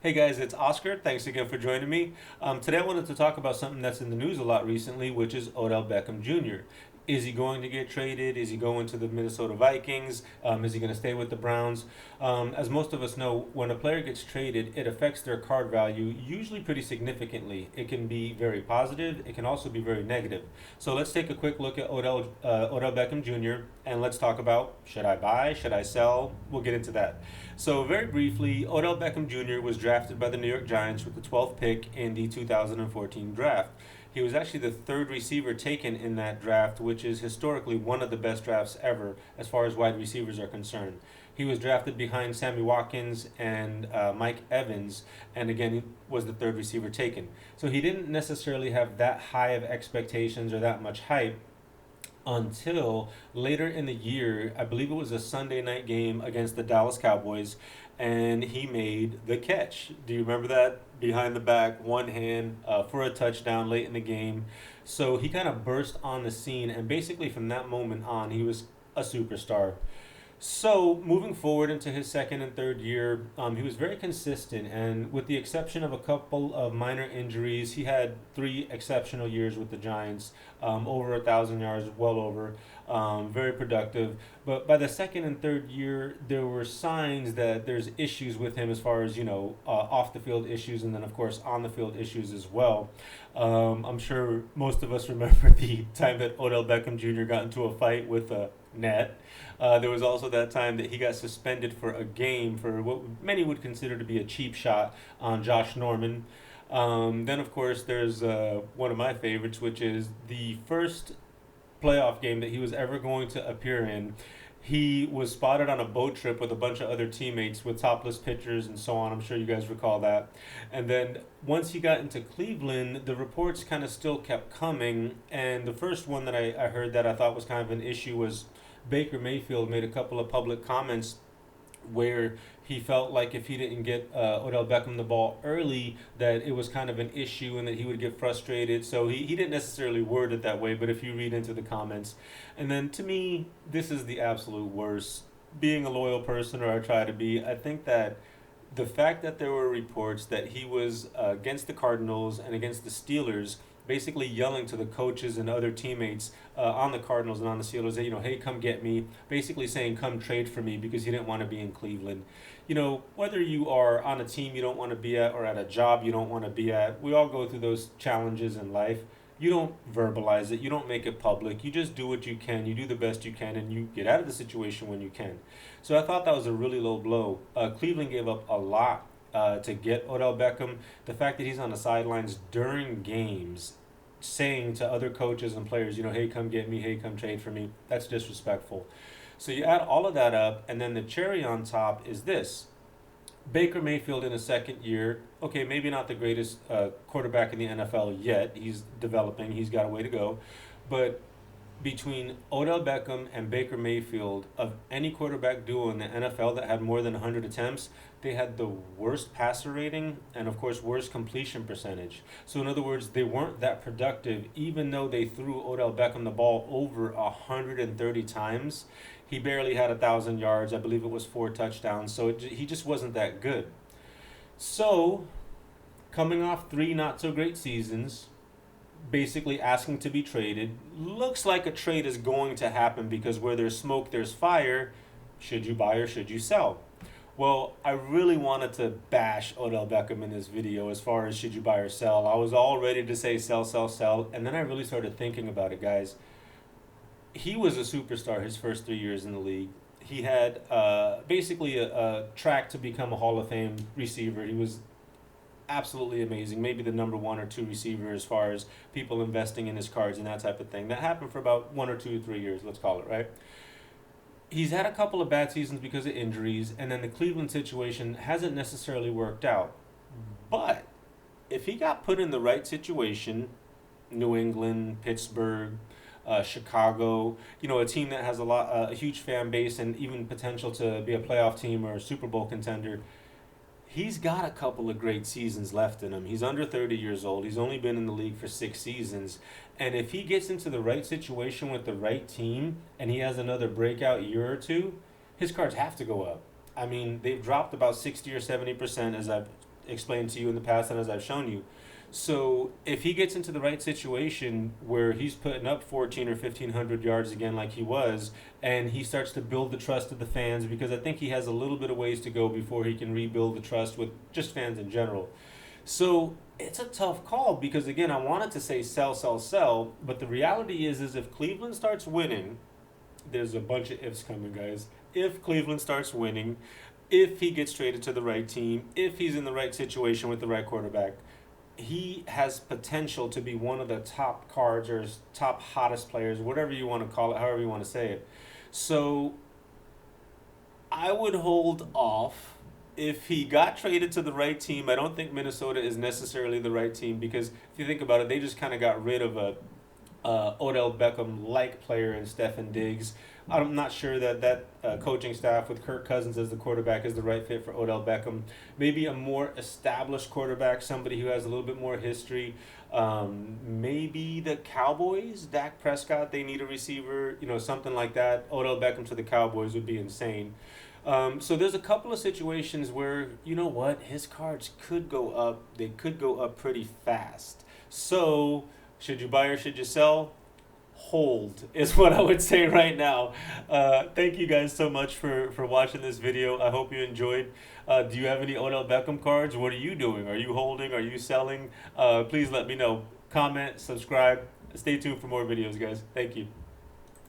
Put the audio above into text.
Hey guys, it's Oscar. Thanks again for joining me. Today I wanted to talk about something that's in the news a lot recently, which is Odell Beckham Jr. Is he going to get traded? Is he going to the Minnesota Vikings? Is he going to stay with the Browns? As most of us know, when a player gets traded, it affects their card value usually pretty significantly. It can be very positive. It can also be very negative. So let's take a quick look at Odell Beckham Jr. and let's talk about should I buy? Should I sell? We'll get into that. So very briefly, Odell Beckham Jr. was drafted by the New York Giants with the 12th pick in the 2014 draft. He was actually the third receiver taken in that draft, which is historically one of the best drafts ever as far as wide receivers are concerned. He was drafted behind Sammy Watkins and Mike Evans, and again, he was the third receiver taken. So he didn't necessarily have that high of expectations or that much hype until later in the year. I believe it was a Sunday night game against the Dallas Cowboys, and he made the catch. Do you remember that? Behind the back, one hand for a touchdown late in the game. So he kind of burst on the scene, and basically from that moment on, he was a superstar. So, moving forward into his second and third year, he was very consistent, and with the exception of a couple of minor injuries, he had three exceptional years with the Giants, over 1,000 yards, well over, very productive. But by the second and third year, there were signs that there's issues with him as far as off the field issues, and then of course on the field issues as well. I'm sure most of us remember the time that Odell Beckham Jr. got into a fight with a net. There was also that time that he got suspended for a game for what many would consider to be a cheap shot on Josh Norman. Then, of course, there's one of my favorites, which is the first playoff game that he was ever going to appear in. He was spotted on a boat trip with a bunch of other teammates with topless pictures and so on. I'm sure you guys recall that. And then once he got into Cleveland, the reports kind of still kept coming. And the first one that I heard that I thought was kind of an issue was Baker Mayfield made a couple of public comments where he felt like if he didn't get Odell Beckham the ball early, that it was kind of an issue and that he would get frustrated. So he didn't necessarily word it that way, but if you read into the comments. And then to me, this is the absolute worst. Being a loyal person, or I try to be, I think that the fact that there were reports that he was against the Cardinals and against the Steelers, basically yelling to the coaches and other teammates on the Cardinals and on the Steelers that, hey, come get me, basically saying, come trade for me because he didn't want to be in Cleveland. Whether you are on a team you don't want to be at or at a job you don't want to be at, we all go through those challenges in life. You don't verbalize it, you don't make it public, you just do what you can, you do the best you can, and you get out of the situation when you can. So I thought that was a really low blow. Cleveland gave up a lot to get Odell Beckham. The fact that he's on the sidelines during games saying to other coaches and players, hey, come get me, hey, come trade for me, that's disrespectful. So you add all of that up, and then the cherry on top is this. Baker Mayfield in his second year, okay, maybe not the greatest quarterback in the NFL yet. He's developing, he's got a way to go. But between Odell Beckham and Baker Mayfield, of any quarterback duo in the NFL that had more than 100 attempts, they had the worst passer rating and, of course, worst completion percentage. So, in other words, they weren't that productive, even though they threw Odell Beckham the ball over 130 times. He barely had 1,000 yards. I believe it was 4 touchdowns. So he just wasn't that good. So, coming off 3 not so great seasons, basically asking to be traded, looks like a trade is going to happen because where there's smoke, there's fire. Should you buy or should you sell? Well, I really wanted to bash Odell Beckham in this video as far as should you buy or sell. I was all ready to say sell, sell, sell, and then I really started thinking about it, guys. He was a superstar his first 3 years in the league. He had basically a track to become a Hall of Fame receiver. He was absolutely amazing, maybe the number 1 or 2 receiver as far as people investing in his cards and that type of thing. That happened for about 1 or 2 or 3 years, let's call it, right? He's had a couple of bad seasons because of injuries, and then the Cleveland situation hasn't necessarily worked out. But if he got put in the right situation, New England, Pittsburgh, Chicago, a team that has a huge fan base and even potential to be a playoff team or a Super Bowl contender, he's got a couple of great seasons left in him. He's under 30 years old. He's only been in the league for 6 seasons. And if he gets into the right situation with the right team and he has another breakout year or two, his cards have to go up. I mean, they've dropped about 60 or 70% as I've explained to you in the past and as I've shown you. So if he gets into the right situation where he's putting up 14 or 1500 yards again like he was, and he starts to build the trust of the fans, because I think he has a little bit of ways to go before he can rebuild the trust with just fans in general. So it's a tough call because again, I wanted to say sell, sell, sell, but the reality is if Cleveland starts winning, there's a bunch of ifs coming, guys. If Cleveland starts winning, if he gets traded to the right team, if he's in the right situation with the right quarterback, he has potential to be one of the top cards or top hottest players, whatever you want to call it, however you want to say it. So I would hold off. If he got traded to the right team, I don't think Minnesota is necessarily the right team because if you think about it, they just kind of got rid of a Odell Beckham like player in Stefan Diggs. I'm not sure that coaching staff with Kirk Cousins as the quarterback is the right fit for Odell Beckham. Maybe a more established quarterback, somebody who has a little bit more history. Maybe the Cowboys, Dak Prescott, they need a receiver, something like that. Odell Beckham to the Cowboys would be insane. So there's a couple of situations where, you know what, his cards could go up. They could go up pretty fast. So should you buy or should you sell? Hold is what I would say right now. Thank you guys so much for watching this video. I hope you enjoyed. Do you have any Odell Beckham cards? What are you doing? Are you holding? Are you selling? Please let me know. Comment, subscribe. Stay tuned for more videos, guys. Thank you.